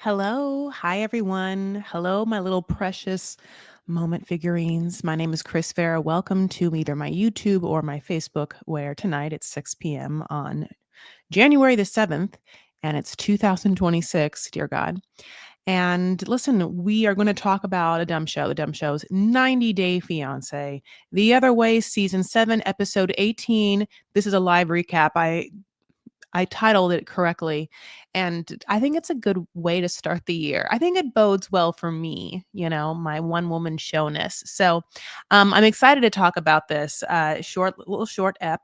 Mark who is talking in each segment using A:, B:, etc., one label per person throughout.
A: Hello. Hi, everyone. Hello, my little precious moment figurines. My name is Chris Farah. Welcome to either my YouTube or my Facebook, where tonight it's 6 p.m. on January the 7th, and it's 2026, dear God. And listen, we are going to talk about a dumb show. The dumb show's 90-Day Fiancé. The Other Way, Season 7, Episode 18. This is a live recap. I titled it correctly. And I think it's a good way to start the year. I think it bodes well for me, my one woman showness. So I'm excited to talk about this little short ep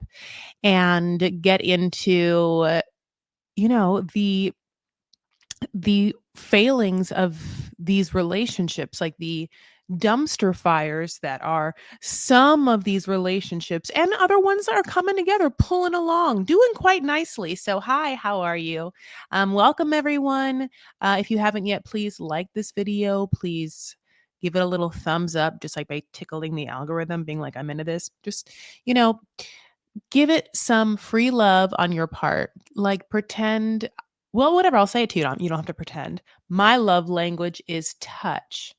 A: and get into, you know, the the failings of these relationships, like the dumpster fires that are some of these relationships and other ones that are coming together, pulling along, doing quite nicely. So, hi, how are you? Welcome, everyone. If you haven't yet, please like this video. Please give it a little thumbs up, just like by tickling the algorithm, being like, I'm into this. Just, you know, give it some free love on your part. Like, pretend, well, whatever, I'll say it to you. You don't have to pretend. My love language is touch.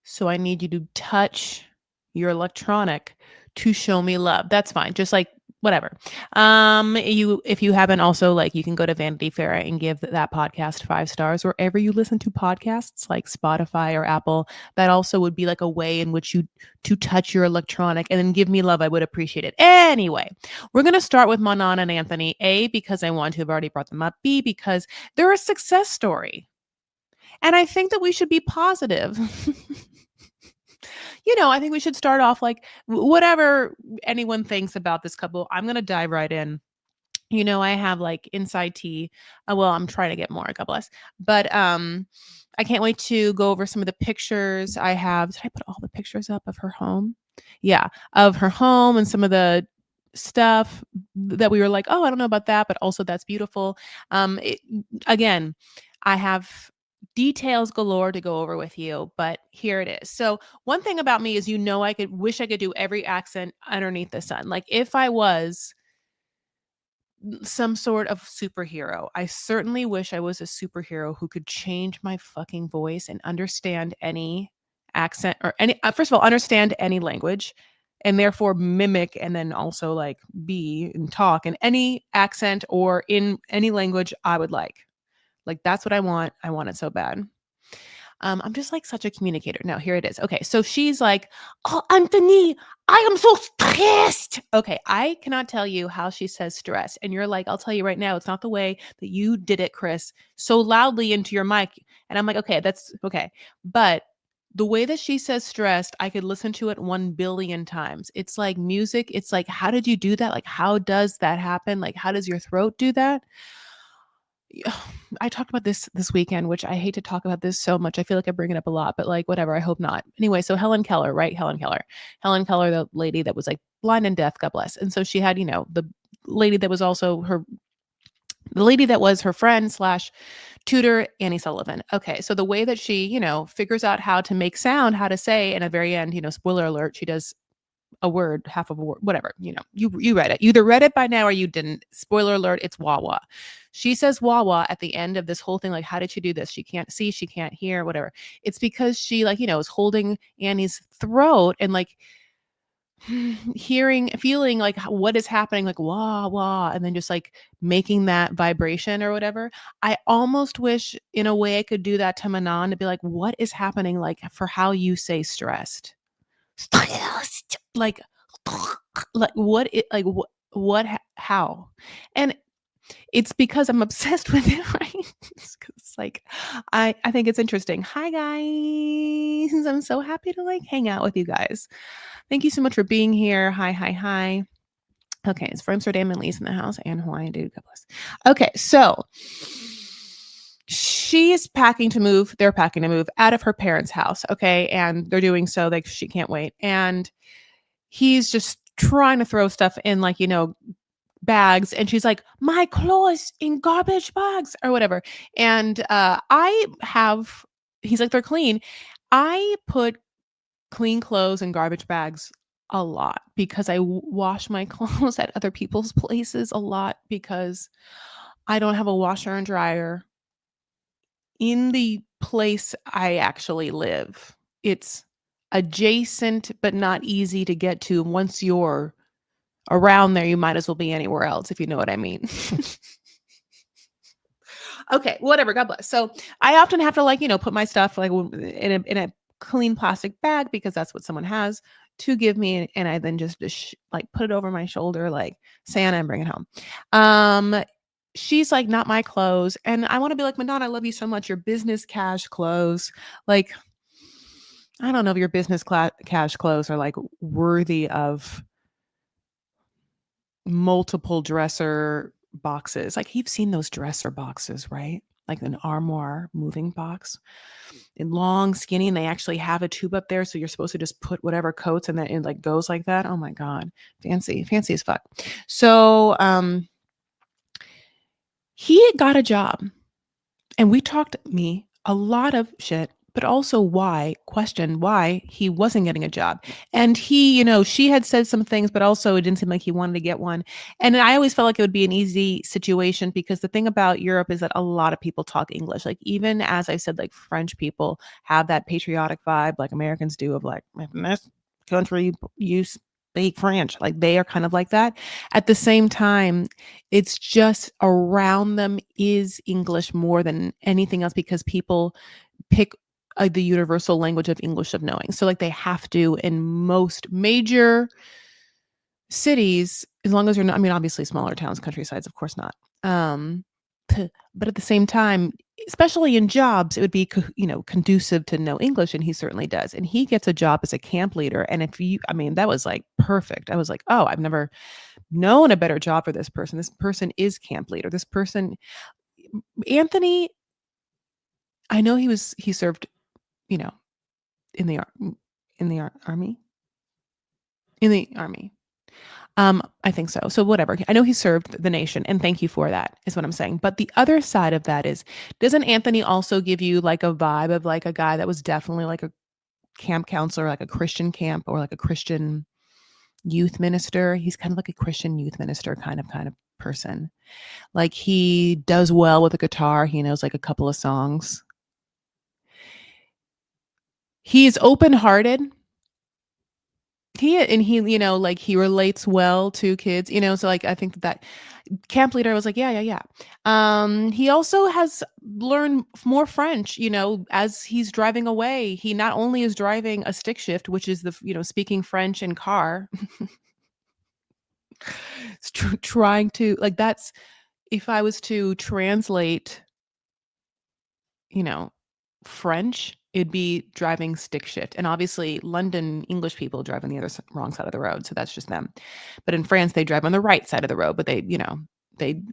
A: So I need you to touch your electronic to show me love. That's fine. Just like whatever. If you haven't also, like, you can go to Vanity Fair and give that podcast 5 stars wherever you listen to podcasts, like Spotify or Apple. That also would be like a way in which you to touch your electronic and then give me love. I would appreciate it. Anyway, we're gonna start with Manan and Anthony. A, because I want to have already brought them up. B, because they're a success story. And I think that we should be positive. I think we should start off like whatever anyone thinks about this couple. I'm going to dive right in. I have like inside tea. Well, I'm trying to get more, God bless. But I can't wait to go over some of the pictures I have. Did I put all the pictures up of her home? Yeah, of her home and some of the stuff that we were like, oh, I don't know about that, but also that's beautiful. Again, I have details galore to go over with you, but here it is. So one thing about me is, I could wish I could do every accent underneath the sun. Like if I was some sort of superhero, I certainly wish I was a superhero who could change my fucking voice and understand any accent or first of all, understand any language and therefore mimic and then also like be and talk in any accent or in any language I would like. Like that's what I want. I want it so bad. I'm just like such a communicator. Now, here it is. Okay, so she's like, "Oh, Anthony, I am so stressed." Okay, I cannot tell you how she says stressed. And you're like, I'll tell you right now, it's not the way that you did it, Chris, so loudly into your mic. And I'm like, okay, that's okay. But the way that she says stressed, I could listen to it 1 billion times. It's like music. It's like, how did you do that? Like, how does that happen? Like, how does your throat do that? Yeah, I talked about this weekend, which I hate to talk about this so much. I feel like I bring it up a lot, but like whatever, I hope not. Anyway, so Helen Keller, right? Helen Keller. Helen Keller, the lady that was like blind and deaf, God bless. And so she had, the lady that was also the lady that was her friend slash tutor, Annie Sullivan. Okay, so the way that she, figures out how to make sound, how to say, and at the very end, spoiler alert, she does a word, half of a word, whatever, you read it. You either read it by now or you didn't. Spoiler alert, it's Wawa. She says Wawa at the end of this whole thing. Like, how did she do this? She can't see, she can't hear, whatever. It's because she is holding Annie's throat and like feeling like what is happening, like wah, wah, and then just like making that vibration or whatever. I almost wish in a way I could do that to Manon to be like, what is happening? Like for how you say stressed. Like what it like what how and it's because I'm obsessed with it, right? It's like I think it's interesting. Hi guys, I'm so happy to like hang out with you guys. Thank you so much for being here. Hi. Okay, it's from Amsterdam and Lee's in the house and Hawaiian dude. God bless. Okay, so she is packing to move. They're packing to move out of her parents' house. Okay, and they're doing so like she can't wait. And he's just trying to throw stuff in like, bags. And she's like, my clothes in garbage bags or whatever. And he's like, they're clean. I put clean clothes in garbage bags a lot because I wash my clothes at other people's places a lot because I don't have a washer and dryer in the place I actually live. It's adjacent, but not easy to get to. Once you're around there, you might as well be anywhere else, if you know what I mean. Okay, whatever. God bless. So I often have to put my stuff like in a clean plastic bag because that's what someone has to give me, and I then just like put it over my shoulder like Santa and bring it home. She's like, not my clothes, and I want to be like, Manon, I love you so much. Your business cash clothes, like I don't know if your business cash clothes are like worthy of multiple dresser boxes. Like you've seen those dresser boxes, right? Like an armoire moving box and long, skinny, and they actually have a tube up there. So you're supposed to just put whatever coats and then it like goes like that. Oh my God. Fancy as fuck. So he got a job and we talked me a lot of shit, but also questioned why he wasn't getting a job. And he, she had said some things, but also it didn't seem like he wanted to get one. And I always felt like it would be an easy situation because the thing about Europe is that a lot of people talk English. Like even as I said, like French people have that patriotic vibe like Americans do of like, in this country, you speak French. Like they are kind of like that. At the same time, it's just around them is English more than anything else because people pick the universal language of English of knowing. So like they have to in most major cities, as long as you're not, I mean, obviously smaller towns, countrysides, of course not. But at the same time, especially in jobs, it would be, conducive to know English. And he certainly does. And he gets a job as a camp leader. And that was like perfect. I was like, oh, I've never known a better job for this person. This person is camp leader. This person, Anthony, I know he served, you know, in the army. In the army. I think so. So whatever. I know he served the nation, and thank you for that, is what I'm saying. But the other side of that is, doesn't Anthony also give you like a vibe of like a guy that was definitely like a camp counselor, like a Christian camp or like a Christian youth minister? He's kind of like a Christian youth minister kind of person. Like he does well with a guitar. He knows like a couple of songs. He's open-hearted. He, like he relates well to kids, so like I think that camp leader was like, yeah. He also has learned more French, as he's driving away. He not only is driving a stick shift, which is the, speaking French in car, trying to like, that's, if I was to translate, French, it'd be driving stick shift. And obviously London English people drive on the wrong side of the road. So that's just them. But in France, they drive on the right side of the road, but they,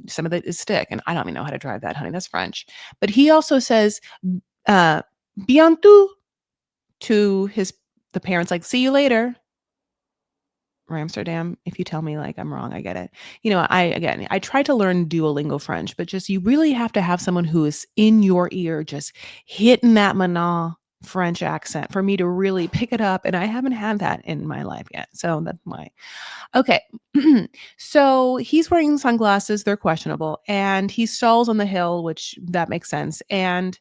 A: some of it is stick. And I don't even know how to drive that, honey. That's French. But he also says, bientôt to the parents, like, see you later. Amsterdam. If you tell me like I'm wrong, I get it. I tried to learn Duolingo French, but just you really have to have someone who is in your ear, just hitting that Manon French accent for me to really pick it up. And I haven't had that in my life yet. So that's why. Okay. So he's wearing sunglasses. They're questionable. And he stalls on the hill, which that makes sense. And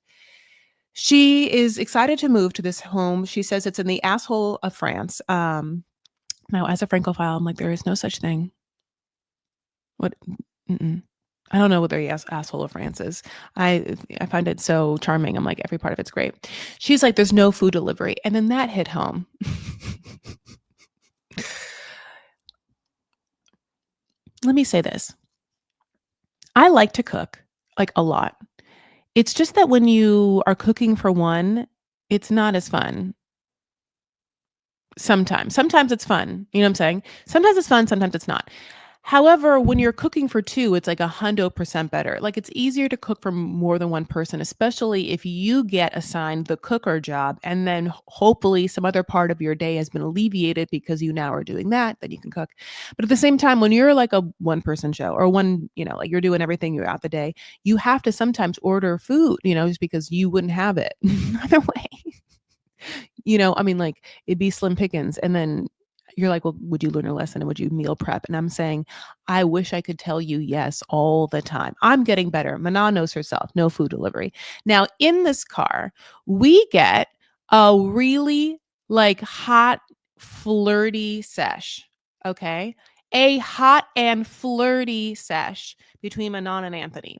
A: she is excited to move to this home. She says it's in the asshole of France. Now, as a Francophile, I'm like, there is no such thing. What? Mm-mm. I don't know what the asshole of France is. I find it so charming. I'm like, every part of it's great. She's like, there's no food delivery. And then that hit home. Let me say this. I like to cook, like a lot. It's just that when you are cooking for one, it's not as fun. Sometimes it's fun. You know what I'm saying? Sometimes it's fun, sometimes it's not. However, when you're cooking for two, it's like 100% better. Like it's easier to cook for more than one person, especially if you get assigned the cooker job and then hopefully some other part of your day has been alleviated because you now are doing that, then you can cook. But at the same time, when you're like a one person show or one, like you're doing everything throughout the day, you have to sometimes order food, just because you wouldn't have it either way. Like it'd be slim pickings. And then you're like, well, would you learn a lesson and would you meal prep? And I'm saying, I wish I could tell you yes all the time. I'm getting better. Manan knows herself, no food delivery. Now, in this car, we get a really like hot, flirty sesh. Okay. A hot and flirty sesh between Manan and Anthony.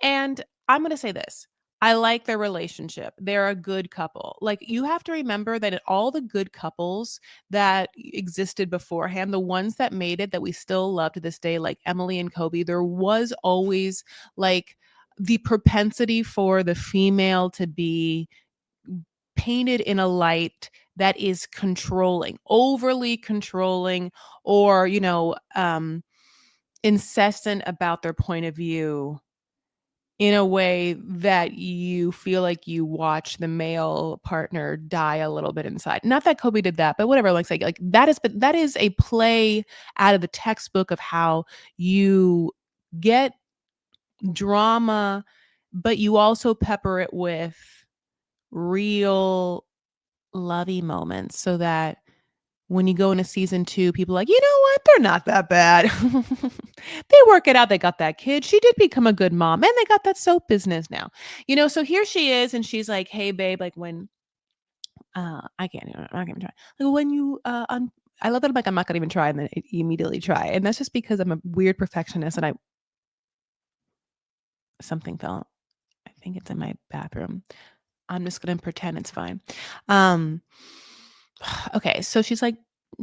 A: And I'm going to say this. I like their relationship. They're a good couple. Like, you have to remember that all the good couples that existed beforehand, the ones that made it that we still love to this day, like Emily and Kobe, there was always like the propensity for the female to be painted in a light that is controlling, overly controlling, or, incessant about their point of view in a way that you feel like you watch the male partner die a little bit inside. Not that Kobe did that, but whatever. Like that is a play out of the textbook of how you get drama, but you also pepper it with real lovey moments so that when you go into season 2, people are like, you know what? They're not that bad. They work it out. They got that kid. She did become a good mom, and they got that soap business now. So here she is, and she's like, hey, babe, like when I can't even, I'm not even try. Like when you I love that I'm like, I'm not gonna even try, and then immediately try. And that's just because I'm a weird perfectionist and something fell. I think it's in my bathroom. I'm just gonna pretend it's fine. Um Okay, so she's like,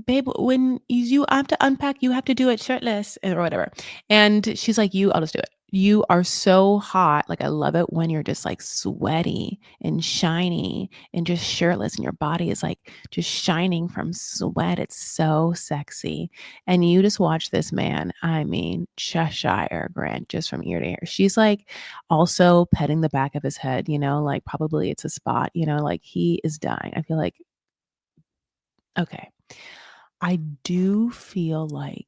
A: babe, when you have to unpack, you have to do it shirtless or whatever. And she's like, I'll just do it. You are so hot. Like, I love it when you're just like sweaty and shiny and just shirtless, and your body is like just shining from sweat. It's so sexy. And you just watch this man. I mean, Cheshire Grant, just from ear to ear. She's like also petting the back of his head, like probably it's a spot, like he is dying. I feel like, okay. I do feel like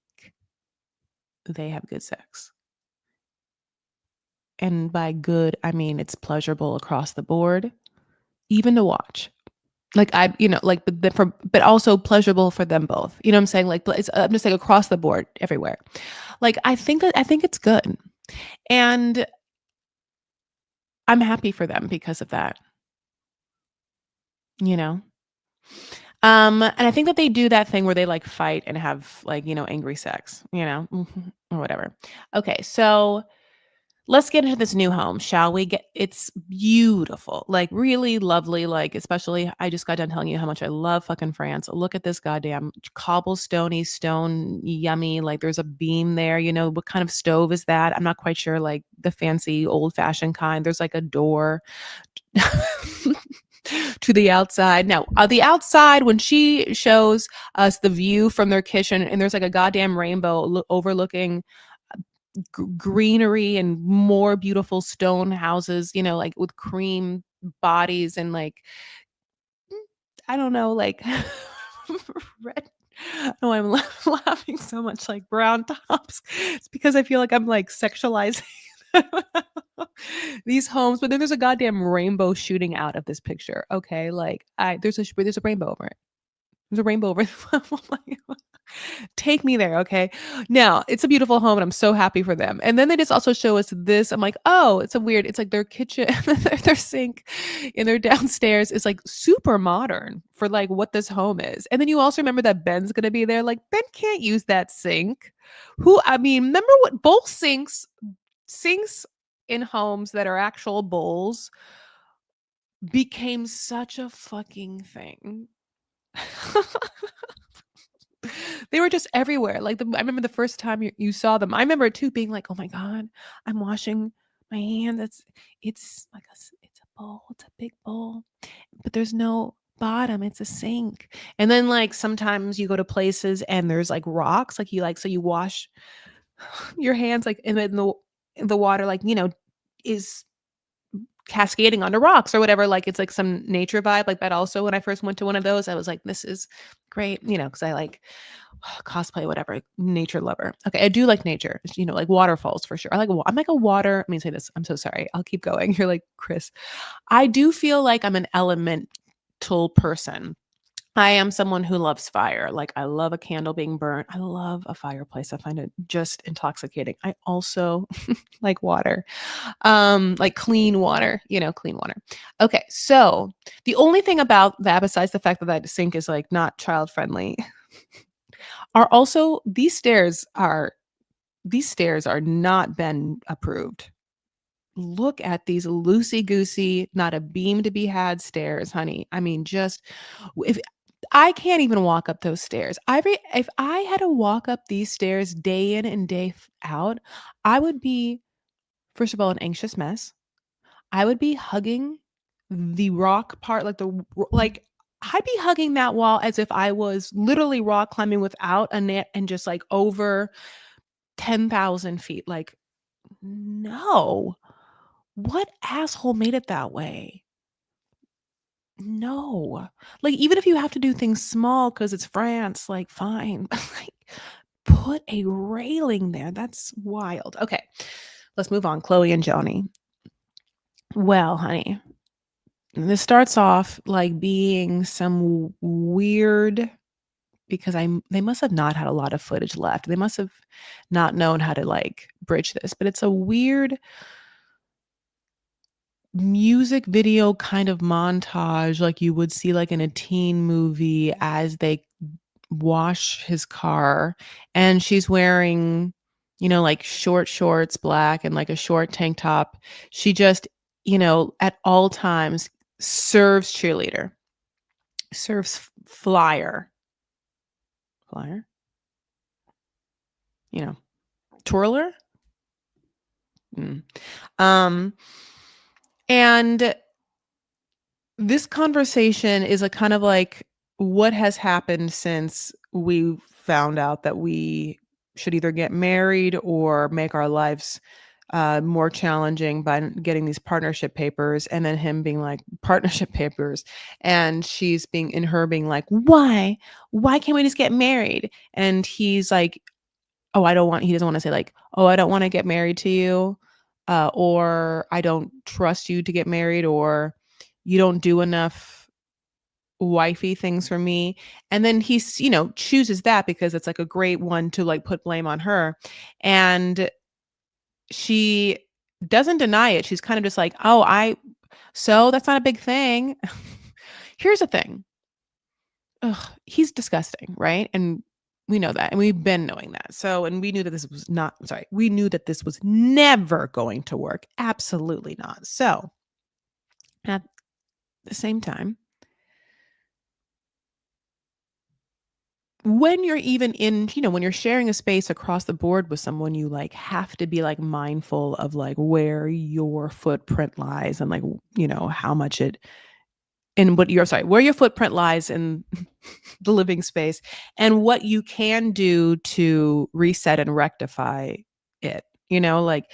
A: they have good sex. And by good, I mean it's pleasurable across the board, even to watch. Like but also pleasurable for them both. You know what I'm saying? Like I'm just like across the board, everywhere. Like I think it's good, and I'm happy for them because of that. You know. And I think that they do that thing where they like fight and have like, angry sex, or whatever. Okay, so let's get into this new home, shall we? It's beautiful, like really lovely, like especially I just got done telling you how much I love fucking France. Look at this goddamn cobblestoney stone, yummy. Like there's a beam there. What kind of stove is that? I'm not quite sure. Like the fancy old fashioned kind. There's like a door to the outside. Now, the outside, when she shows us the view from their kitchen, and there's like a goddamn rainbow overlooking greenery and more beautiful stone houses, like with cream bodies and like, I don't know, like red. Oh, I'm laughing so much, like brown tops. It's because I feel like I'm like sexualizing these homes, but then there's a goddamn rainbow shooting out of this picture. Okay, like there's a rainbow over it. There's a rainbow over it. Oh my God. Take me there, okay? Now, it's a beautiful home, and I'm so happy for them. And then they just also show us this. I'm like, oh, it's like their kitchen, their sink in their downstairs is like super modern for like what this home is. And then you also remember that Ben's gonna be there. Like, Ben can't use that sink. Remember what both sinks in homes that are actual bowls became such a fucking thing. They were just everywhere. Like I remember the first time you saw them. I remember too being like, "Oh my God, I'm washing my hands." It's a bowl. It's a big bowl, but there's no bottom. It's a sink. And then like sometimes you go to places and there's like rocks. So you wash your hands like in the water, like is cascading onto rocks or whatever. Like it's like some nature vibe like that. Also, when I first went to one of those, I was like, this is great, because I like cosplay, whatever, nature lover. Okay, I do like nature, like waterfalls for sure. I'm like a water. Let me say this. I'm so sorry. I'll keep going. You're like, Chris. I do feel like I'm an elemental person. I am someone who loves fire. Like, I love a candle being burnt. I love a fireplace. I find it just intoxicating. I also like water, like clean water, clean water. Okay, so the only thing about that, besides the fact that that sink is like not child friendly, are also these stairs are not been approved. Look at these loosey goosey, not a beam to be had stairs, honey. I mean, just if I can't even walk up those stairs. If I had to walk up these stairs day in and day out, I would be, first of all, an anxious mess. I would be hugging the rock part, like I'd be hugging that wall as if I was literally rock climbing without a net and just like over 10,000 feet. Like, no, what asshole made it that way? No. Like, even if you have to do things small because it's France, like, fine. But, like, put a railing there. That's wild. Okay, let's move on. Chloe and Jhonny. Well, honey, this starts off like being some weird, because they must have not had a lot of footage left. They must have not known how to like bridge this, but it's a weird music video kind of montage like you would see like in a teen movie as they wash his car, and she's wearing, like short shorts, black, and like a short tank top. She just, at all times serves cheerleader, serves flyer, you know, twirler. Mm. Um, and this conversation is a kind of like what has happened since we found out that we should either get married or make our lives more challenging by getting these partnership papers, and then him being like, partnership papers, and she's being like, why can't we just get married? And he's like, oh, he doesn't want to say like, oh, I don't want to get married to you, or I don't trust you to get married, or you don't do enough wifey things for me. And then he's, chooses that because it's like a great one to like put blame on her. And she doesn't deny it. She's kind of just like, oh, so that's not a big thing. Here's the thing. Ugh, he's disgusting, right? And we know that. And we've been knowing that. So, and we knew that we knew that this was never going to work. Absolutely not. So, at the same time, when you're even in, when you're sharing a space across the board with someone, you like have to be like mindful of like where your footprint lies, and like, how much it, and where your footprint lies in the living space, and what you can do to reset and rectify it, like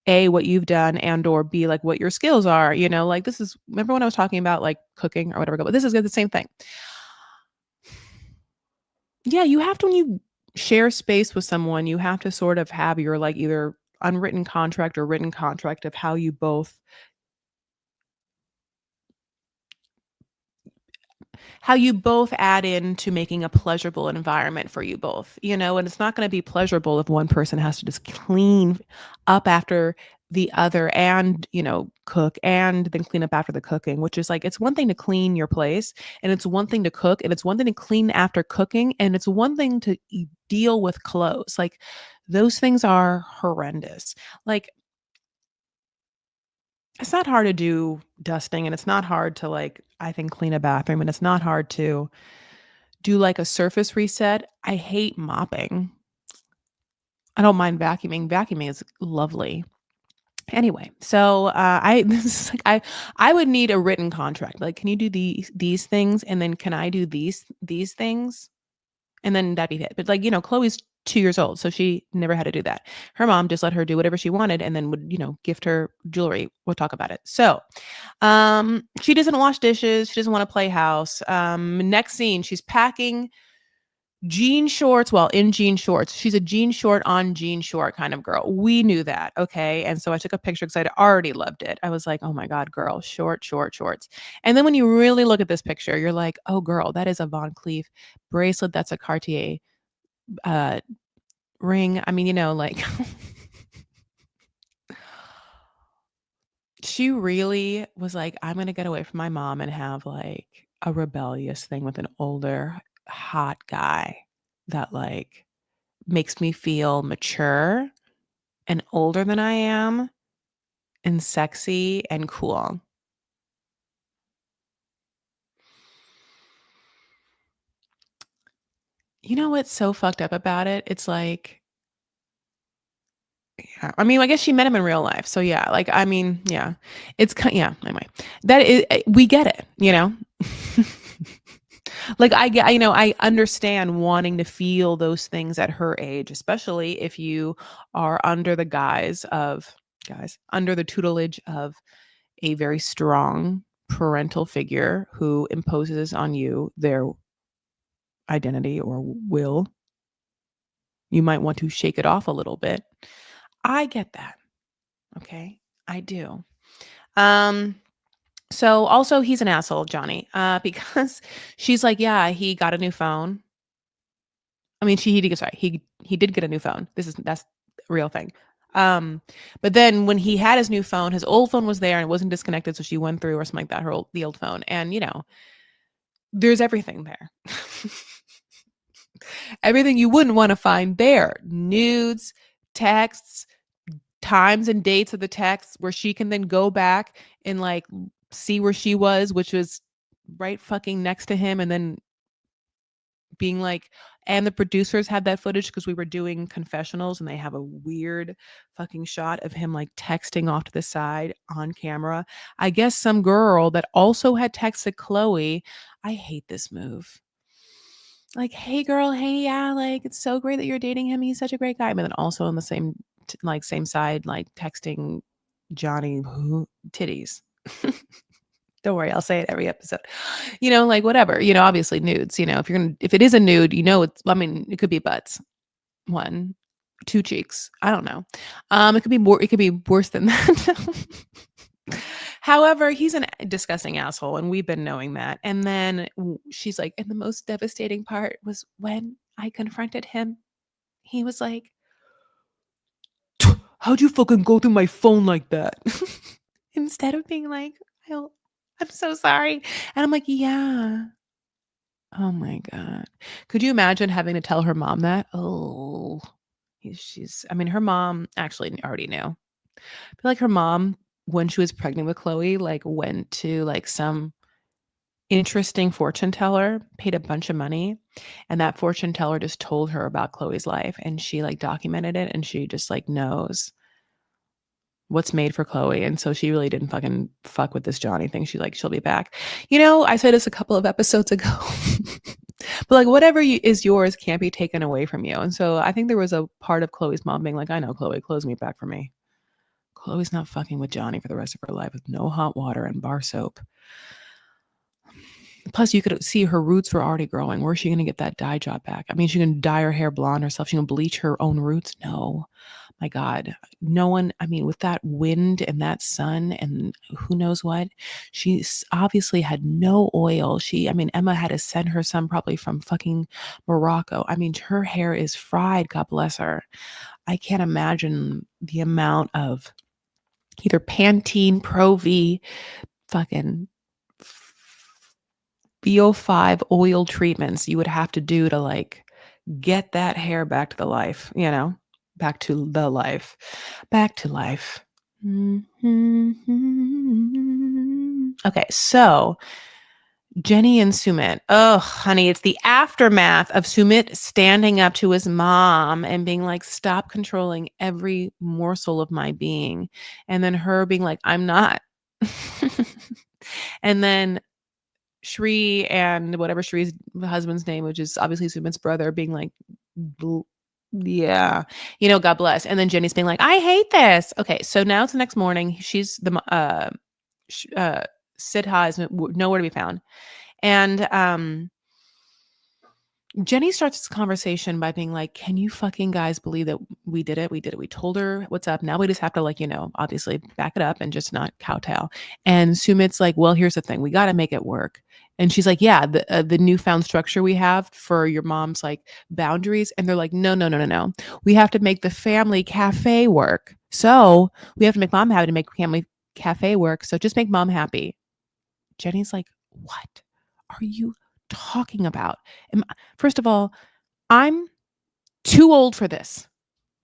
A: A, what you've done, and or B, like what your skills are, like this is, remember when I was talking about like cooking or whatever, but this is the same thing. Yeah, you have to, when you share space with someone, you have to sort of have your like either unwritten contract or written contract of how you both add in to making a pleasurable environment for you both, and it's not going to be pleasurable if one person has to just clean up after the other, and, cook and then clean up after the cooking, which is like, it's one thing to clean your place, and it's one thing to cook, and it's one thing to clean after cooking, and it's one thing to deal with clothes. Like, those things are horrendous. Like, it's not hard to do dusting, and it's not hard to like, I think, clean a bathroom, and it's not hard to do like a surface reset. I hate mopping. I don't mind vacuuming. Vacuuming is lovely. Anyway, so I this is like I would need a written contract. Like, can you do these things, and then can I do these things? And then that'd be it. But like, Chloe's 2 years old, so she never had to do that. Her mom just let her do whatever she wanted, and then would, gift her jewelry. We'll talk about it. So, she doesn't wash dishes. She doesn't want to play house. Next scene, she's packing jean shorts, well, in jean shorts. She's a jean short on jean short kind of girl. We knew that, okay? And so I took a picture because I'd already loved it. I was like, "Oh my god, girl, short shorts." And then when you really look at this picture, you're like, "Oh, girl, that is a Von Cleef bracelet. That's a Cartier uh, ring." I mean, like she really was like, "I'm gonna get away from my mom and have like a rebellious thing with an older, hot guy that like makes me feel mature and older than I am and sexy and cool." You know what's so fucked up about it? It's like, yeah, I mean, I guess she met him in real life. So yeah, like I mean, yeah. It's yeah, anyway. That is we get it. Like I get, I understand wanting to feel those things at her age, especially if you are under the under the tutelage of a very strong parental figure who imposes on you their identity or will. You might want to shake it off a little bit. I get that. Okay. I do. Um, so also he's an asshole, Jhonny, because she's like, yeah, he got a new phone. I mean, he did get a new phone. That's a real thing. But then when he had his new phone, his old phone was there and it wasn't disconnected, so she went through or something like that, the old phone. And there's everything there. Everything you wouldn't want to find there. Nudes, texts, times and dates of the texts where she can then go back and like see where she was, which was right fucking next to him, and then being like, and the producers had that footage because we were doing confessionals and they have a weird fucking shot of him like texting off to the side on camera. I guess some girl that also had texted Chloe. I hate this move. Like, hey girl, hey, yeah, like it's so great that you're dating him. He's such a great guy. But then also on the same side, like texting Jhonny who titties. Don't worry, I'll say it every episode. Like whatever, obviously nudes, if it is a nude, I mean, it could be butts. One, two cheeks. I don't know. It could be worse than that. However, he's a disgusting asshole, and we've been knowing that. And then she's like, and the most devastating part was when I confronted him. He was like, "How'd you fucking go through my phone like that?" Instead of being like, I'm so sorry. And I'm like, yeah. Oh my God. Could you imagine having to tell her mom that? Oh, I mean, her mom actually already knew. I feel like her mom, when she was pregnant with Chloe, like went to like some interesting fortune teller, paid a bunch of money, and that fortune teller just told her about Chloe's life, and she like documented it, and she just like knows what's made for Chloe. And so she really didn't fucking fuck with this Jhonny thing. She'll be back. I said this a couple of episodes ago. But like whatever is yours can't be taken away from you. And so I think there was a part of Chloe's mom being like, I know Chloe, Chloe's me back for me. Chloe's not fucking with Jhonny for the rest of her life with no hot water and bar soap. Plus, you could see her roots were already growing. Where's she going to get that dye job back? I mean, she can dye her hair blonde herself. She can bleach her own roots. No, my God, no one. I mean, with that wind and that sun and who knows what, she's obviously had no oil. I mean, Emma had to send her some probably from fucking Morocco. I mean, her hair is fried. God bless her. I can't imagine the amount of either Pantene, Pro V, fucking VO5 oil treatments you would have to do to like get that hair back to the life, back to the life, back to life. Okay, so Jhonny and Sumit. Oh, honey, it's the aftermath of Sumit standing up to his mom and being like, stop controlling every morsel of my being. And then her being like, I'm not. And then Shri and whatever Shri's husband's name, which is obviously Sumit's brother, being like, yeah, God bless. And then Jenny's being like, I hate this. Okay, so now it's the next morning. She's Sidha is nowhere to be found. And Jhonny starts this conversation by being like, "Can you fucking guys believe that we did it? We did it. We told her what's up. Now we just have to, like, obviously back it up and just not kowtow." And Sumit's like, "Well, here's the thing. We got to make it work." And she's like, "Yeah, the newfound structure we have for your mom's like boundaries." And they're like, "No, no, no, no, no. We have to make the family cafe work. So we have to make mom happy to make family cafe work. So just make mom happy." Jenny's like, "What are you talking about? First of all, I'm too old for this."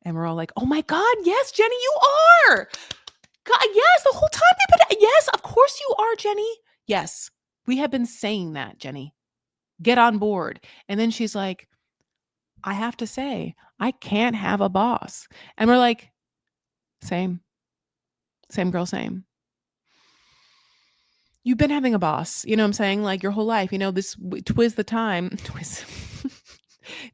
A: And we're all like, "Oh my God, yes, Jhonny, you are. God, yes, the whole time we've been, yes, of course you are, Jhonny. Yes, we have been saying that, Jhonny. Get on board." And then she's like, "I have to say, I can't have a boss." And we're like, same, girl, same. You've been having a boss, you know what I'm saying? Like your whole life, twiz the time, twiz.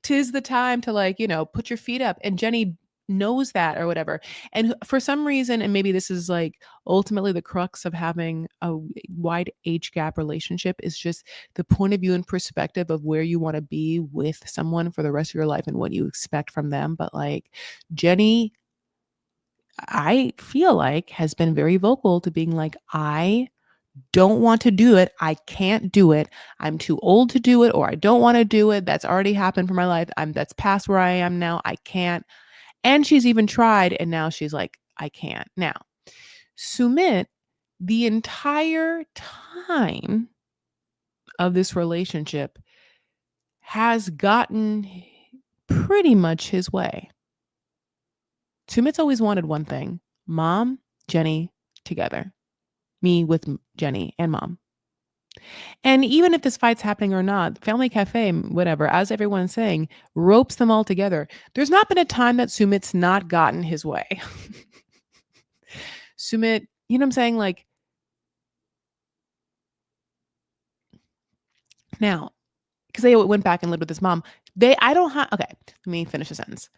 A: Tis the time to, like, put your feet up. And Jhonny knows that or whatever. And for some reason, and maybe this is like ultimately the crux of having a wide age gap relationship, is just the point of view and perspective of where you want to be with someone for the rest of your life and what you expect from them. But like Jhonny, I feel like, has been very vocal to being like, "I don't want to do it. I can't do it. I'm too old to do it, or I don't want to do it. That's already happened for my life. That's past where I am now. I can't." And she's even tried, and now she's like, "I can't." Now, Sumit, the entire time of this relationship, has gotten pretty much his way. Sumit's always wanted one thing: mom, Jhonny together. Me with Jhonny and mom. And even if this fight's happening or not, Family Cafe, whatever, as everyone's saying, ropes them all together. There's not been a time that Sumit's not gotten his way. Sumit, you know what I'm saying? Like, now, because they went back and lived with his mom, I don't have, okay, let me finish the sentence.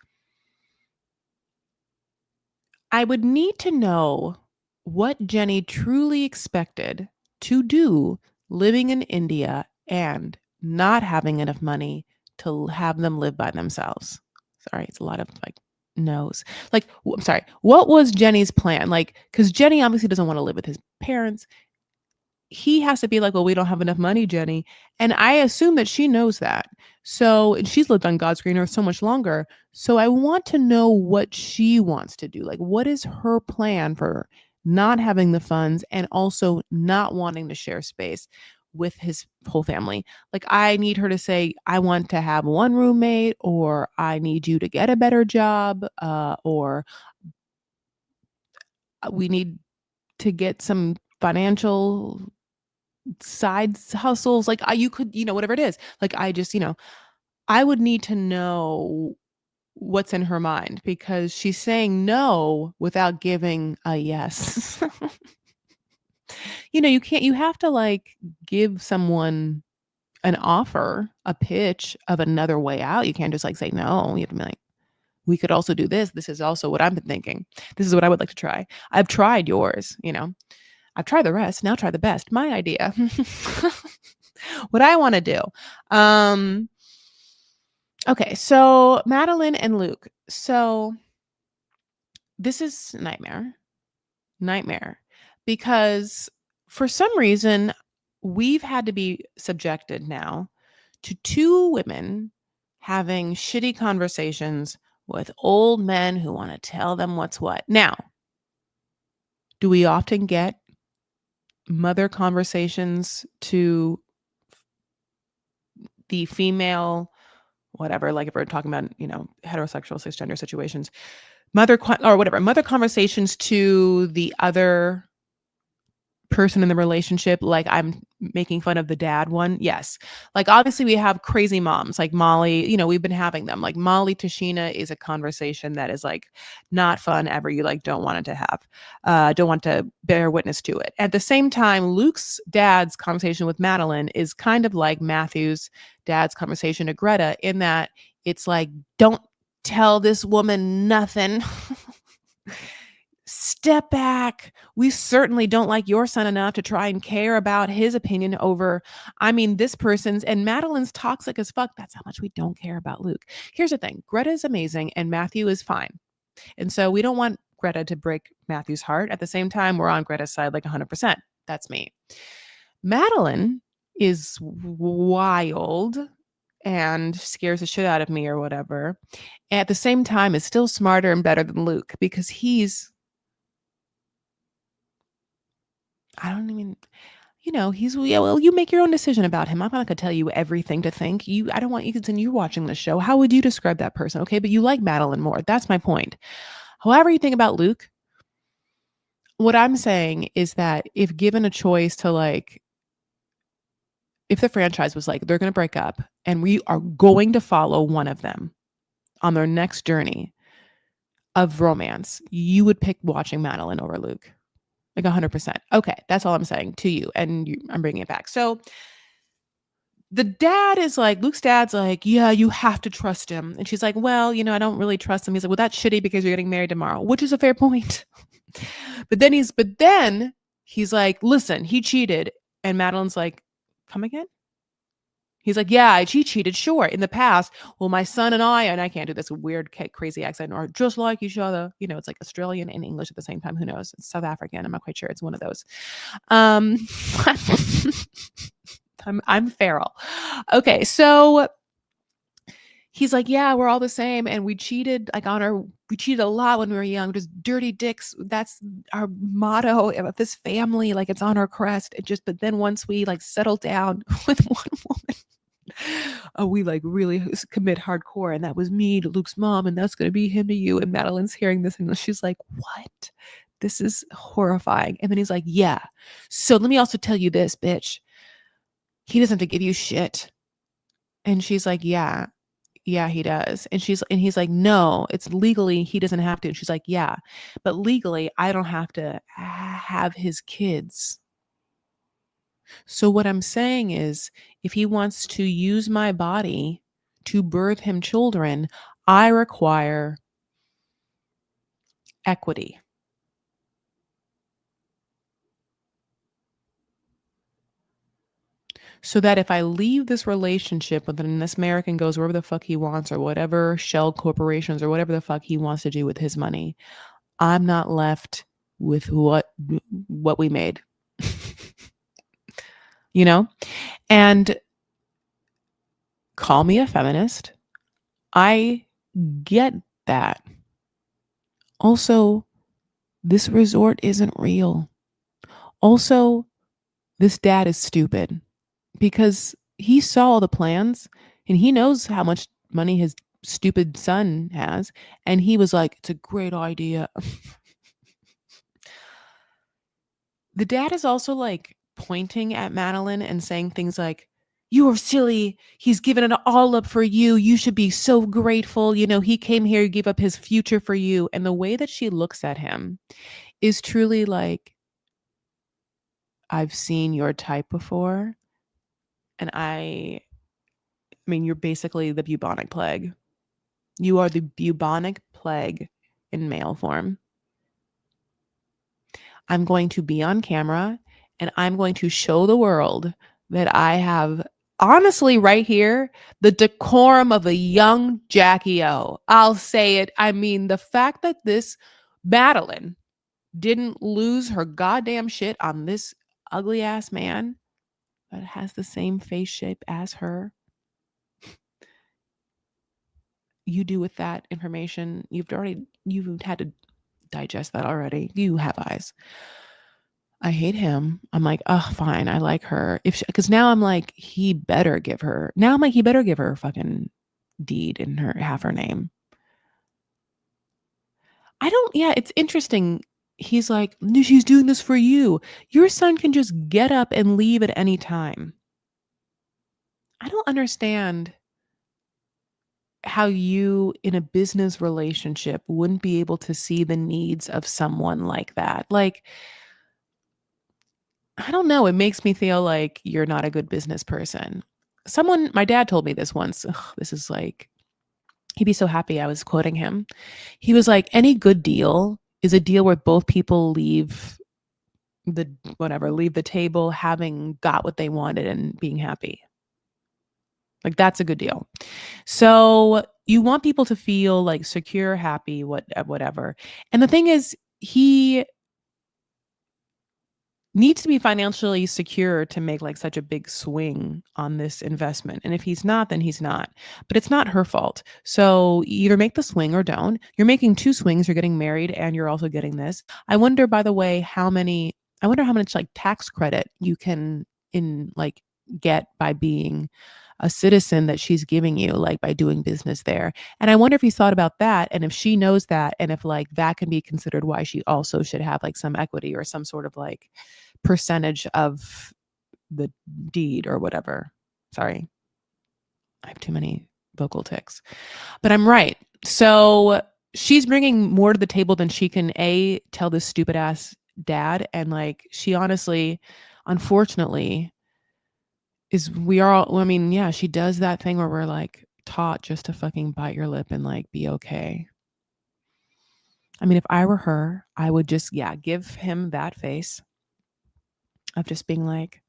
A: I would need to know what Jhonny truly expected to do living in India and not having enough money to have them live by themselves. Sorry, it's a lot of like no's. Like, I'm sorry. What was Jenny's plan? Like, because Jhonny obviously doesn't want to live with his parents. He has to be like, "Well, we don't have enough money, Jhonny." And I assume that she knows that. So, and she's lived on God's green earth so much longer. So I want to know what she wants to do. Like, what is her plan for not having the funds and also not wanting to share space with his whole family? Like, I need her to say, "I want to have one roommate," or "I need you to get a better job," or "We need to get some financial side hustles." Like, you could, whatever it is. Like, I just, I would need to know what's in her mind, because she's saying no without giving a yes. You have to like give someone an offer, a pitch of another way out. You can't just like say no. You have to be like, "We could also do this. This is also what I've been thinking. This is what I would like to try. I've tried yours, I've tried the rest. Now try the best. My idea." What I want to do. Okay, so Madeline and Luke. So this is nightmare, because for some reason we've had to be subjected now to two women having shitty conversations with old men who want to tell them what's what. Now, do we often get mother conversations to the female, whatever, like if we're talking about, heterosexual cisgender situations, mother conversations to the other person in the relationship, like I'm making fun of the dad one? Yes. Like, obviously we have crazy moms like Molly, we've been having them. Like, Molly Tashina is a conversation that is like not fun ever. You like don't want it to have, don't want to bear witness to it. At the same time, Luke's dad's conversation with Madeline is kind of like Matthew's dad's conversation to Greta, in that it's like, don't tell this woman nothing. Step back. We certainly don't like your son enough to try and care about his opinion over, this person's, and Madeline's toxic as fuck. That's how much we don't care about Luke. Here's the thing. Greta is amazing and Matthew is fine. And so we don't want Greta to break Matthew's heart. At the same time, we're on Greta's side like 100%. That's me. Madeline is wild and scares the shit out of me or whatever. At the same time, is still smarter and better than Luke because he's, I don't even, he's, yeah, well, you make your own decision about him. I'm not gonna tell you everything to think. I don't want you to continue watching the show. How would you describe that person? Okay, but you like Madeline more. That's my point. However you think about Luke, what I'm saying is that if given a choice to like, if the franchise was like, they're gonna break up and we are going to follow one of them on their next journey of romance, you would pick watching Madeline over Luke. Like 100%. Okay, that's all I'm saying to you. And I'm bringing it back. So the dad is like, Luke's dad's like, yeah, you have to trust him. And she's like, well, I don't really trust him. He's like, well, that's shitty because you're getting married tomorrow, which is a fair point. but then he's like, listen, he cheated. And Madeline's like, come again? He's like, yeah, he cheated, sure, in the past. Well, my son and I can't do this weird, crazy accent, are just like each other. It's like Australian and English at the same time. Who knows? It's South African. I'm not quite sure. It's one of those. I'm feral. Okay, so he's like, yeah, we're all the same, and we cheated we cheated a lot when we were young, just dirty dicks. That's our motto of this family, like it's on our crest. But then once we like settle down with one woman, we like really commit hardcore, and that was me to Luke's mom, and that's gonna be him to you. And Madeline's hearing this, and she's like, what? This is horrifying. And then he's like, yeah. So let me also tell you this, bitch. He doesn't have to give you shit. And she's like, yeah, he does. And he's like, no, it's legally, he doesn't have to. And she's like, yeah, but legally, I don't have to have his kids. So what I'm saying is, if he wants to use my body to birth him children, I require equity. So that if I leave this relationship and then this American goes wherever the fuck he wants or whatever shell corporations or whatever the fuck he wants to do with his money, I'm not left with what we made. And call me a feminist. I get that. Also, this resort isn't real. Also, this dad is stupid because he saw all the plans and he knows how much money his stupid son has. And he was like, it's a great idea. The dad is also like pointing at Madeline and saying things like, you are silly. He's given it all up for you. You should be so grateful. He came here, gave up his future for you. And the way that she looks at him is truly like, I've seen your type before. And you're basically the bubonic plague. You are the bubonic plague in male form. I'm going to be on camera and I'm going to show the world that I have, honestly, right here, the decorum of a young Jackie O. I'll say it. The fact that this Madeline didn't lose her goddamn shit on this ugly ass man that has the same face shape as her. You do with that information, you've had to digest that already. You have eyes. I hate him. I'm like, oh, fine. I like her. Because now I'm like, he better give her a fucking deed in her, half her name. It's interesting. He's like, she's doing this for you. Your son can just get up and leave at any time. I don't understand how you in a business relationship wouldn't be able to see the needs of someone like that. Like, I don't know. It makes me feel like you're not a good business person. My dad told me this once. Ugh, this is like, he'd be so happy I was quoting him. He was like, any good deal is a deal where both people leave the table having got what they wanted and being happy. Like, that's a good deal. So you want people to feel like secure, happy, whatever. And the thing is, he needs to be financially secure to make like such a big swing on this investment. And if he's not, then he's not. But it's not her fault. So either make the swing or don't. You're making two swings. You're getting married and you're also getting this. I wonder, by the way, I wonder how much like tax credit you can get by being a citizen that she's giving you, like by doing business there. And I wonder if he's thought about that, and if she knows that, and if like that can be considered why she also should have like some equity or some sort of like percentage of the deed or whatever. Sorry, I have too many vocal tics, but I'm right. So she's bringing more to the table than she can tell this stupid ass dad. And like, she honestly, unfortunately, she does that thing where we're like taught just to fucking bite your lip and like be okay. I mean, if I were her, I would just, give him that face of just being like,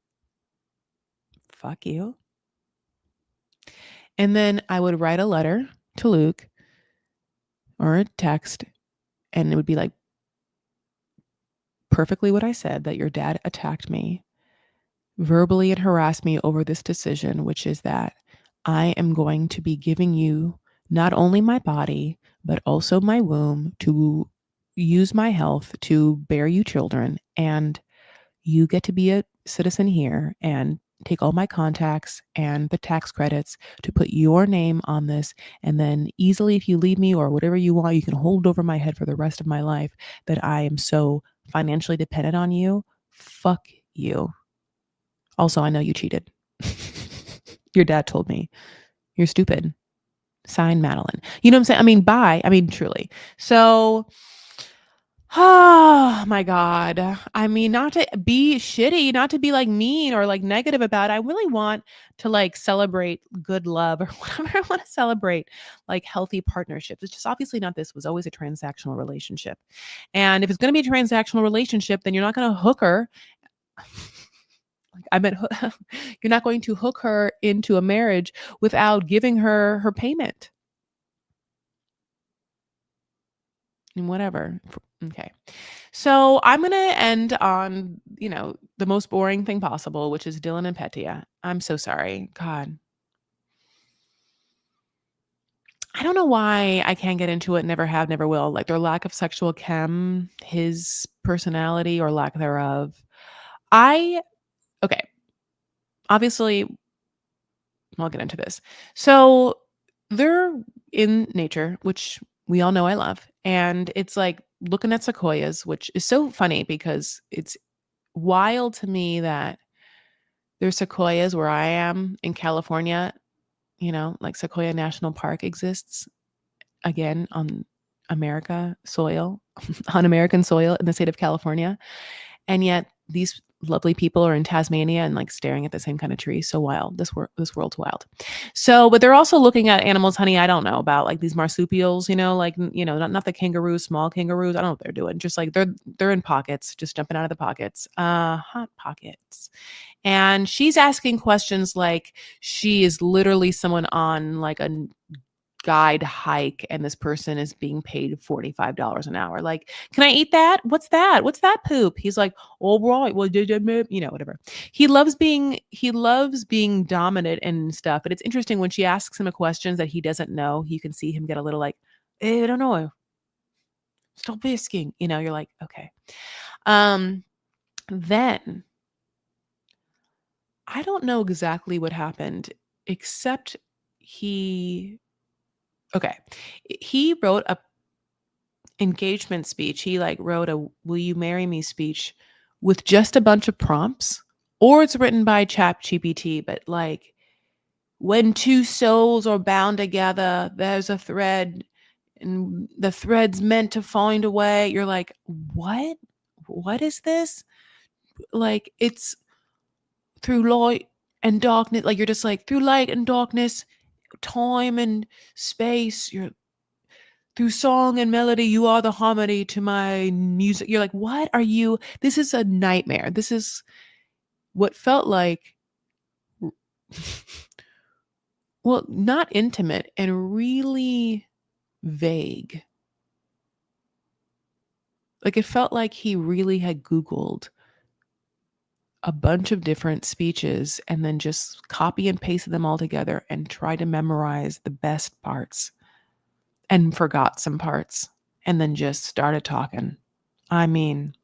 A: fuck you. And then I would write a letter to Luke or a text, and it would be like perfectly what I said, that your dad attacked me verbally and harassed me over this decision, which is that I am going to be giving you not only my body, but also my womb to use my health to bear you children. And you get to be a citizen here and take all my contacts and the tax credits to put your name on this. And then easily, if you leave me or whatever you want, you can hold over my head for the rest of my life that I am so financially dependent on you. Fuck you. Also, I know you cheated. Your dad told me. You're stupid. Sign, Madeline. You know what I'm saying? I mean, bye. I mean, truly. So, oh my God. I mean, not to be shitty, not to be like mean or like negative about it. I really want to like celebrate good love or whatever. I want to celebrate like healthy partnerships. It's just obviously not this. It was always a transactional relationship. And if it's going to be a transactional relationship, then you're not going to hook her. I meant you're not going to hook her into a marriage without giving her her payment. And whatever. Okay. So I'm going to end on, the most boring thing possible, which is Dylan and Petia. I'm so sorry. God. I don't know why I can't get into it. Never have, never will. Like their lack of sexual chem, his personality or lack thereof. Okay. Obviously, I'll get into this. So they're in nature, which we all know I love. And it's like looking at sequoias, which is so funny because it's wild to me that there's sequoias where I am in California, like Sequoia National Park exists again on American soil in the state of California. And yet these lovely people are in Tasmania and like staring at the same kind of tree. So wild. This world's wild. So, but they're also looking at animals, honey. I don't know about like these marsupials, not the kangaroos, small kangaroos. I don't know what they're doing. Just like they're in pockets, just jumping out of the pockets. Hot pockets. And she's asking questions like she is literally someone on like a guide hike and this person is being paid $45 an hour. Like, can I eat that? What's that? What's that poop? He's like, all right, well, whatever. He loves being dominant and stuff. But it's interesting when she asks him a questions that he doesn't know, you can see him get a little like, I don't know. Stop asking. You're like, okay. Then I don't know exactly what happened, except he wrote a engagement speech. He like wrote a "Will you marry me" speech with just a bunch of prompts, or it's written by ChatGPT, but like, when two souls are bound together, there's a thread, and the thread's meant to find a way. You're like, what? What is this? Like, it's through light and darkness. Like, you're just like, through light and darkness, time and space. through song and melody, you are the harmony to my music. You're like, what are you? This is a nightmare. This is what felt like, well, not intimate and really vague. Like it felt like he really had Googled a bunch of different speeches and then just copy and pasted them all together and tried to memorize the best parts and forgot some parts and then just started talking. I mean,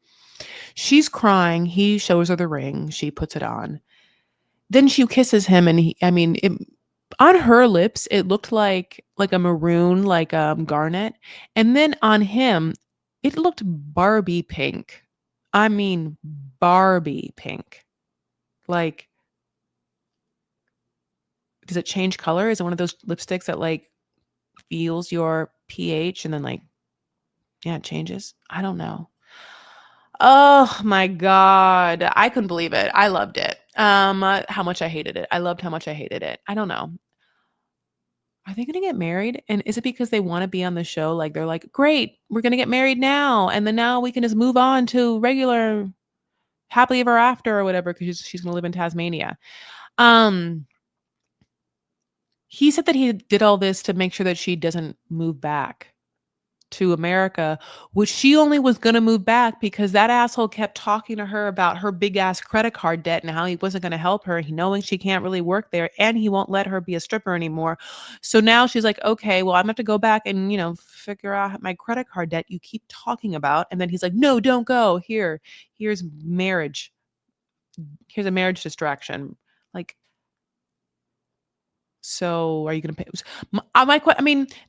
A: she's crying. He shows her the ring. She puts it on. Then she kisses him, and on her lips, it looked like a maroon, like garnet, and then on him, it looked Barbie pink. I mean, Barbie pink. Like, does it change color? Is it one of those lipsticks that like feels your pH and then like, yeah, it changes? I don't know. Oh my God. I couldn't believe it. I loved it. How much I hated it. I loved how much I hated it. I don't know. Are they going to get married? And is it because they want to be on the show? Like they're like, great, we're going to get married now. And then now we can just move on to regular happily ever after or whatever. Cause she's going to live in Tasmania. He said that he did all this to make sure that she doesn't move back to America, which she only was going to move back because that asshole kept talking to her about her big ass credit card debt and how he wasn't going to help her, knowing she can't really work there and he won't let her be a stripper anymore. So now she's like, okay, well, I'm going to have to go back and, figure out my credit card debt you keep talking about. And then he's like, no, don't go. Here's marriage. Here's a marriage distraction. Like, so are you going to pay?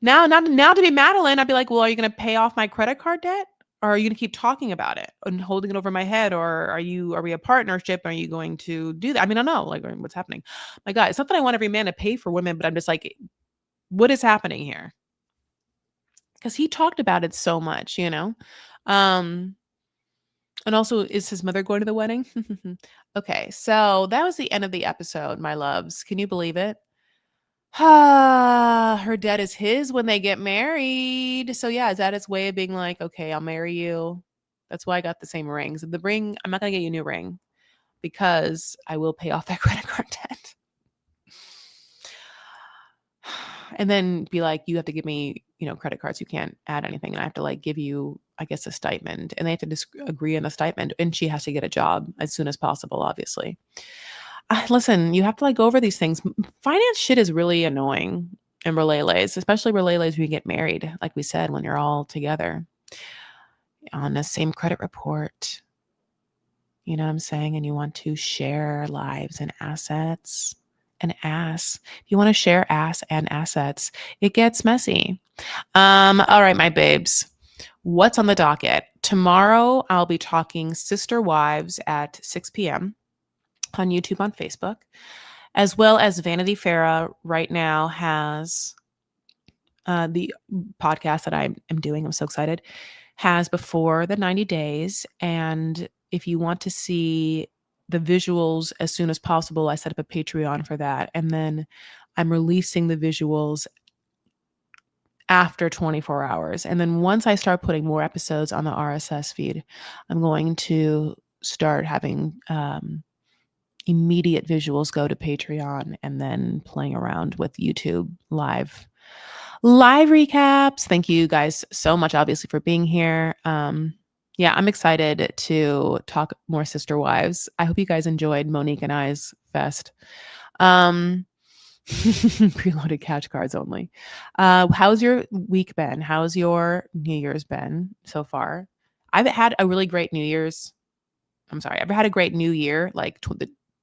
A: Now to be Madeline, I'd be like, well, are you going to pay off my credit card debt? Or are you going to keep talking about it and holding it over my head? Or are we a partnership? Are you going to do that? I don't know, like what's happening. My God, it's not that I want every man to pay for women, but I'm just like, what is happening here? Because he talked about it so much, and also, is his mother going to the wedding? Okay, so that was the end of the episode, my loves. Can you believe it? Her debt is his when they get married. So yeah, is that his way of being like, okay, I'll marry you? That's why I got the same rings. The ring, I'm not gonna get you a new ring because I will pay off that credit card debt. And then be like, you have to give me, credit cards. You can't add anything. And I have to like give you, I guess, a stipend. And they have to agree on the stipend. And she has to get a job as soon as possible, obviously. Listen, you have to like go over these things. Finance shit is really annoying in relays, especially relays when you get married, like we said, when you're all together on the same credit report. You know what I'm saying? And you want to share lives and assets and ass. If you want to share ass and assets, it gets messy. All right, my babes. What's on the docket? Tomorrow, I'll be talking Sister Wives at 6 p.m. on YouTube, on Facebook, as well as Vanity Fair right now has the podcast that I am doing. I'm so excited. Has Before the 90 Days. And if you want to see the visuals as soon as possible, I set up a Patreon for that. And then I'm releasing the visuals after 24 hours. And then once I start putting more episodes on the RSS feed, I'm going to start having immediate visuals go to Patreon and then playing around with YouTube live recaps. Thank you guys so much, obviously, for being here. Yeah, I'm excited to talk more Sister Wives. I hope you guys enjoyed Monique and I's fest. Preloaded catch cards only. How's your week been? How's your New Year's been so far? I've had a really great New Year's. I'm sorry. I've had a great New Year, like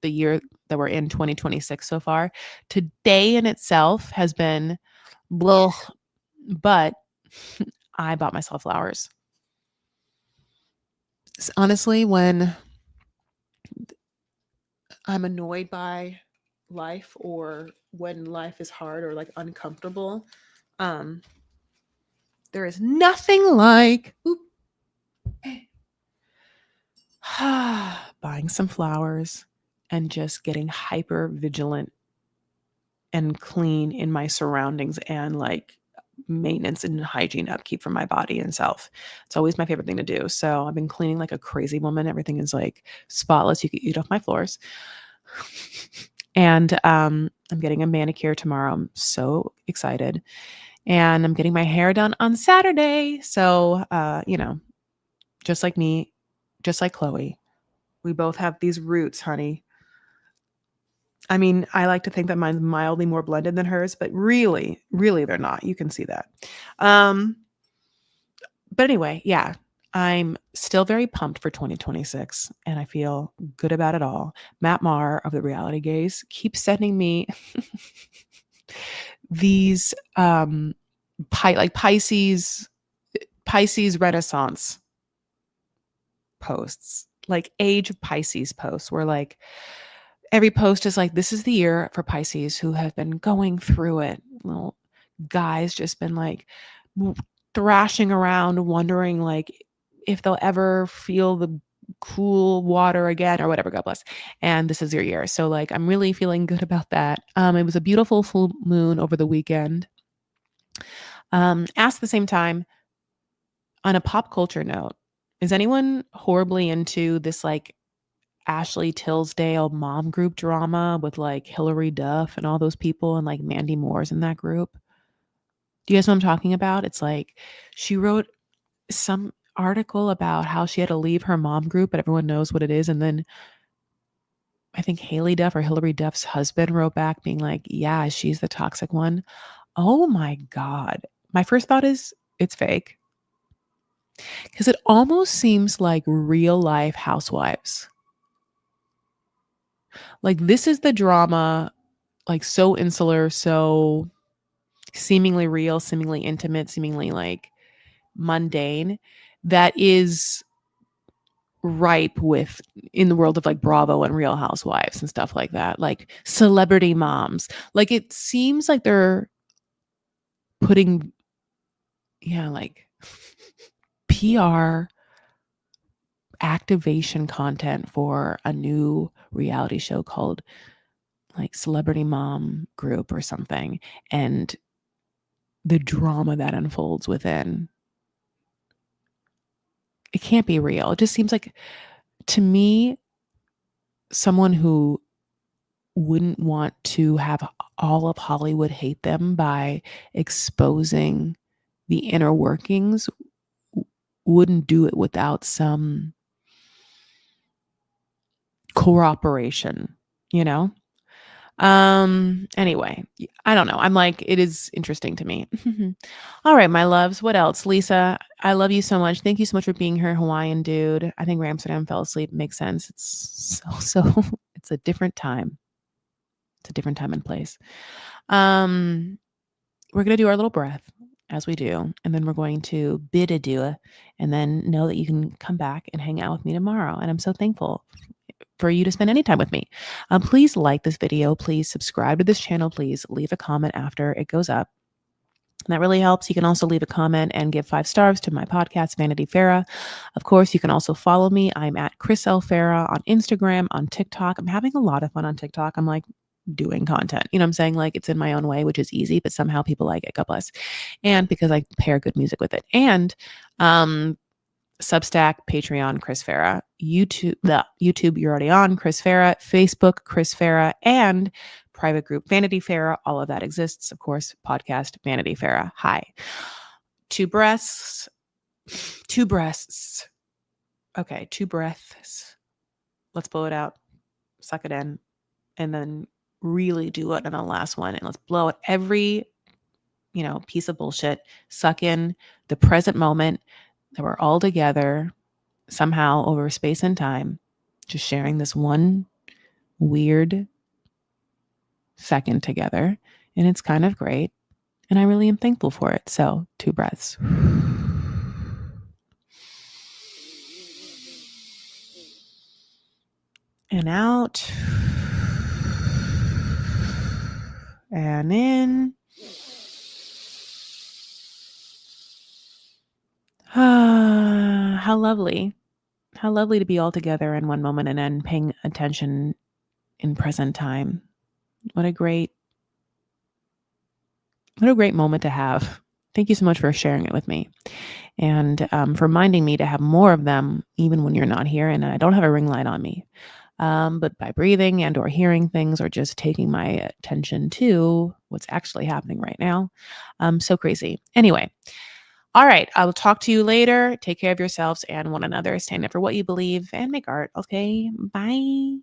A: the year that we're in, 2026 so far. Today in itself has been blah, but I bought myself flowers. Honestly, when I'm annoyed by life or when life is hard or like uncomfortable, there is nothing like buying some flowers and just getting hyper vigilant and clean in my surroundings and like maintenance and hygiene upkeep for my body and self. It's always my favorite thing to do. So I've been cleaning like a crazy woman. Everything is like spotless. You can eat off my floors. And I'm getting a manicure tomorrow. I'm so excited. And I'm getting my hair done on Saturday. So, just like me, just like Chloe, we both have these roots, honey. I mean, I like to think that mine's mildly more blended than hers, but really, really they're not. You can see that. But anyway, yeah, I'm still very pumped for 2026 and I feel good about it all. Matt Maher of the Reality Gaze keeps sending me these Pisces Renaissance posts, like age of Pisces posts, where like every post is like, this is the year for Pisces who have been going through it. Little guys just been like thrashing around, wondering like if they'll ever feel the cool water again or whatever, God bless. And this is your year. So like, I'm really feeling good about that. It was a beautiful full moon over the weekend. Ask the same time, on a pop culture note, is anyone horribly into this like Ashley Tisdale mom group drama with like Hillary Duff and all those people and like Mandy Moore's in that group? Do you guys know what I'm talking about? It's like she wrote some article about how she had to leave her mom group, but everyone knows what it is. And then I think Haley Duff or Hillary Duff's husband wrote back being like, yeah, she's the toxic one. Oh my God. My first thought is it's fake. Because it almost seems like real life housewives. Like this is the drama, like so insular, so seemingly real, seemingly intimate, seemingly like mundane, that is ripe with in the world of like Bravo and Real Housewives and stuff like that, like celebrity moms. Like it seems like they're putting, like PR activation content for a new reality show called like Celebrity Mom Group or something. And the drama that unfolds within, it can't be real. It just seems like, to me, someone who wouldn't want to have all of Hollywood hate them by exposing the inner workings wouldn't do it without some cooperation, you know? Anyway, I don't know. I'm like, it is interesting to me. All right, my loves. What else? Lisa, I love you so much. Thank you so much for being here, Hawaiian dude. I think Amsterdam fell asleep. Makes sense. It's so it's a different time. It's a different time and place. We're gonna do our little breath as we do, and then we're going to bid adieu, and then know that you can come back and hang out with me tomorrow. And I'm so thankful for you to spend any time with me. Please like this video. Please subscribe to this channel. Please leave a comment after it goes up. And that really helps. You can also leave a comment and give 5 stars to my podcast, Vanity Farah. Of course, you can also follow me. I'm at Chris L. Farah on Instagram, on TikTok. I'm having a lot of fun on TikTok. I'm like doing content. You know what I'm saying? Like it's in my own way, which is easy, but somehow people like it. God bless. And because I pair good music with it. And Substack, Patreon, Chris Farah, YouTube, you're already on, Chris Farah, Facebook, Chris Farah, and private group Vanity Farah. All of that exists. Of course, podcast Vanity Farah. Hi. 2 breaths. 2 breaths. Okay, 2 breaths. Let's blow it out. Suck it in. And then really do it on the last one. And let's blow out every, piece of bullshit. Suck in the present moment that we're all together somehow over space and time, just sharing this one weird second together. And it's kind of great. And I really am thankful for it. So 2 breaths. And out. And in. How lovely. How lovely to be all together in one moment and then paying attention in present time. What a great moment to have Thank you so much for sharing it with me and for reminding me to have more of them even when you're not here and I don't have a ring light on me. But by breathing and or hearing things or just taking my attention to what's actually happening right now. So crazy. Anyway, all right. I will talk to you later. Take care of yourselves and one another. Stand up for what you believe and make art. Okay. Bye.